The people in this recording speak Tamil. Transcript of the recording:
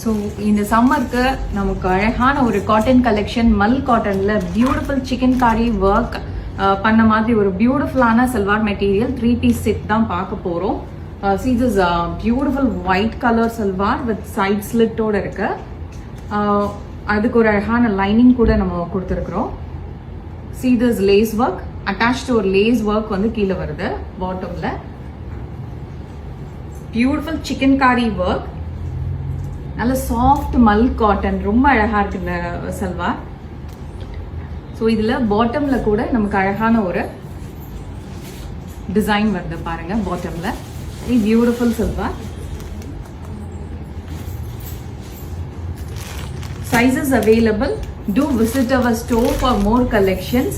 ஸோ இந்த சம்மருக்கு நமக்கு அழகான ஒரு காட்டன் கலெக்ஷன், மல் காட்டனில் பியூட்டிஃபுல் சிக்கன் காரி ஒர்க் பண்ண மாதிரி ஒரு பியூட்டிஃபுல்லான சல்வார் மெட்டீரியல் 3 பீஸ் செட் தான் பார்க்க போகிறோம். See this beautiful white color salwar with side slit ஓட இருக்கு. அதுக்கு ஒரு அழகான லைனிங் கூட நம்ம கொடுத்துருக்குறோம். See this lace work, attached ஒரு lace work வந்து கீழே வருது பாட்டம்ல. பியூட்டிஃபுல் சிக்கன் காரி ஒர்க், நல்ல சாஃப்ட் மல் காட்டன், ரொம்ப அழகா இருக்கு இந்த சல்வார். ஸோ இதுல பாட்டம்ல கூட நமக்கு அழகான ஒரு டிசைன் வருது பாருங்க. பாட்டம்ல beautiful salwar. Sizes available. Do visit our store for more collections.